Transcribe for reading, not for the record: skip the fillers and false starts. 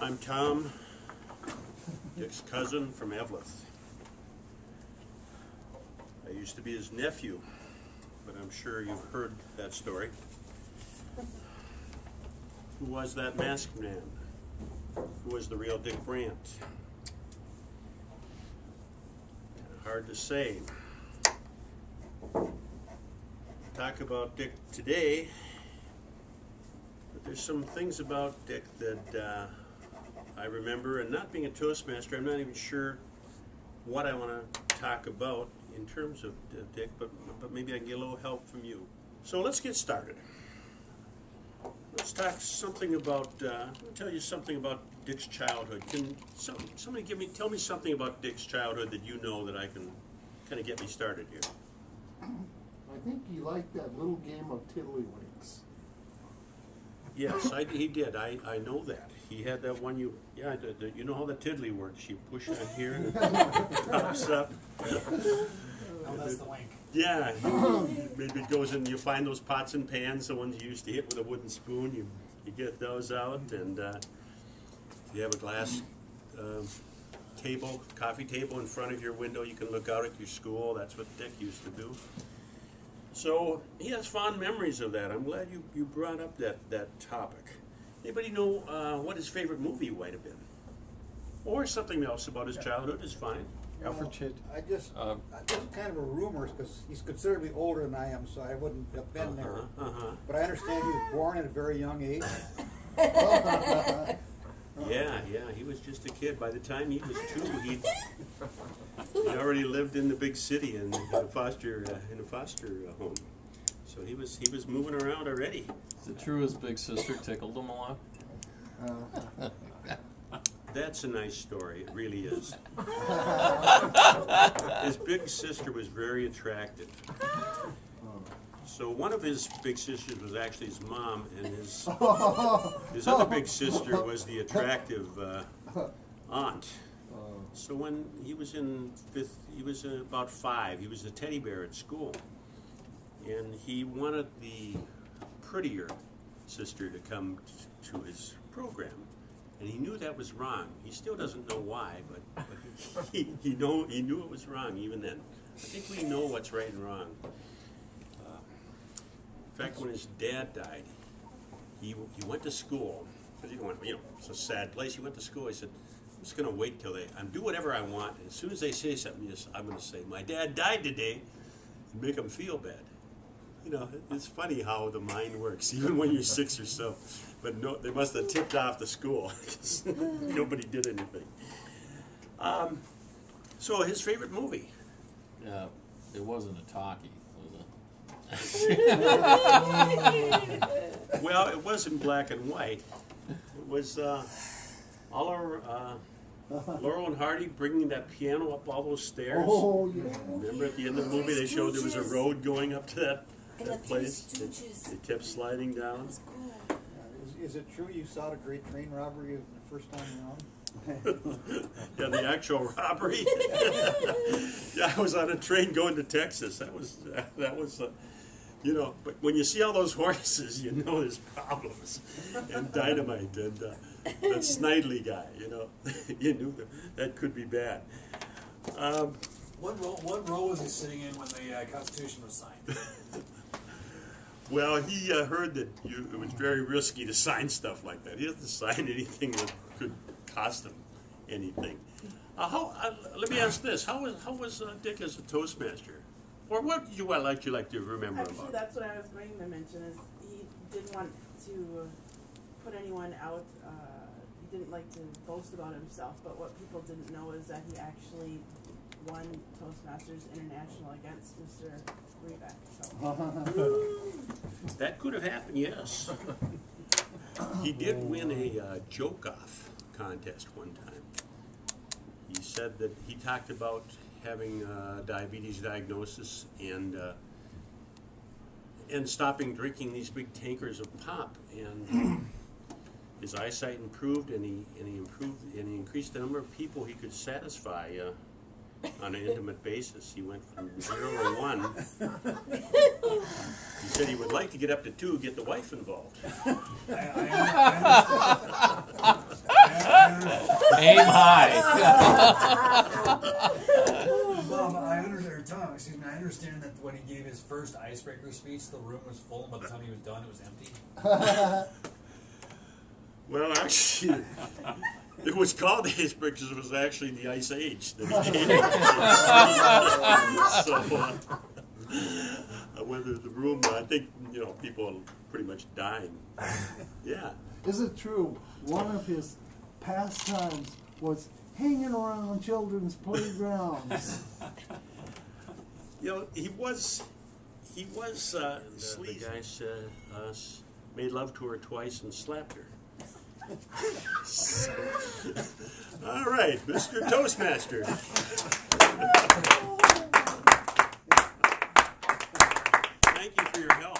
I'm Tom, Dick's cousin from Eveleth. I used to be his nephew, but I'm sure you've heard that story. Who was that masked man? Who was the real Dick Brandt? Hard to say. Talk about Dick today, but there's some things about Dick that I remember, and not being a Toastmaster, I'm not even sure what I want to talk about in terms of Dick, but maybe I can get a little help from you. So let's get started. Let's talk something about, let me tell you something about Dick's childhood. Can somebody tell me something about Dick's childhood that you know that I can kind of get me started here? I think he liked that little game of tiddlywinks. Yes, he did. I know that. He had that one, you know how the tiddly works. You push on here and it pops up. Oh, that's the wink. Yeah, maybe it goes in, you find those pots and pans, the ones you used to hit with a wooden spoon, you get those out, and you have a glass coffee table in front of your window, you can look out at your school. That's what Dick used to do. So he has fond memories of that. I'm glad you brought up that topic. Anybody know what his favorite movie might have been? Or something else about his childhood is fine. Alfred Chit. I just kind of a rumor because he's considerably older than I am, so I wouldn't have been there. But I understand he was born at a very young age. Yeah, he was just a kid. By the time he was 2, he already lived in the big city in a foster home. So he was moving around already. Is it true his big sister tickled him a lot? That's a nice story. It really is. His big sister was very attractive. So one of his big sisters was actually his mom, and his other big sister was the attractive aunt. So when he was in 5th, he was about 5. He was a teddy bear at school, and he wanted the prettier sister to come to his program, and he knew that was wrong. He still doesn't know why, but he knew it was wrong even then. I think we know what's right and wrong. In fact, when his dad died, he went to school, because it's a sad place. He went to school. He said, I'm just going to wait till I'm do whatever I want, and as soon as they say something, I'm going to say, my dad died today, and make them feel bad. You know, it's funny how the mind works, even when you're 6 or so. But no, they must have tipped off the school, because nobody did anything. So his favorite movie? It wasn't a talkie, was it? Well, it was in black and white. It was Laurel and Hardy bringing that piano up all those stairs. Oh, yeah. Remember at the end of the movie they showed there was a road going up to that place? They kept sliding down. Is it true you saw the Great Train Robbery the first time around? Yeah, the actual robbery. Yeah, I was on a train going to Texas. That was but when you see all those horses, you know there's problems. And dynamite and that Snidely guy, you knew that could be bad. What role was he sitting in when the Constitution was signed? Well, he heard that it was very risky to sign stuff like that. He doesn't sign anything that could cost him anything. Let me ask this: How was Dick as a Toastmaster, or what would you like to remember Actually, about? that's what I was going to mention. Is he didn't want to put anyone out. He didn't like to boast about himself. But what people didn't know is that he actually won Toastmasters International against Mr. Rebeck. So. That could have happened, yes. He did win a joke-off contest one time. He said that he talked about having diabetes diagnosis and stopping drinking these big tankers of pop, and his eyesight improved, and he increased the number of people he could satisfy on an intimate basis. He went from 0 to 1. He said he would like to get up to 2, get the wife involved. I Aim high. Bob, I understand. Tom, excuse me. I understand that when he gave his first icebreaker speech, the room was full, and by the time he was done, it was empty. Well, actually, it was called the Ice because it was actually the Ice Age that he gave. So, whether the room, I think, people are pretty much dying. Yeah. Is it true one of his pastimes was hanging around children's playgrounds? He was sleazy. The guy said, made love to her twice and slapped her. All right, Mr. Toastmaster. Thank you for your help.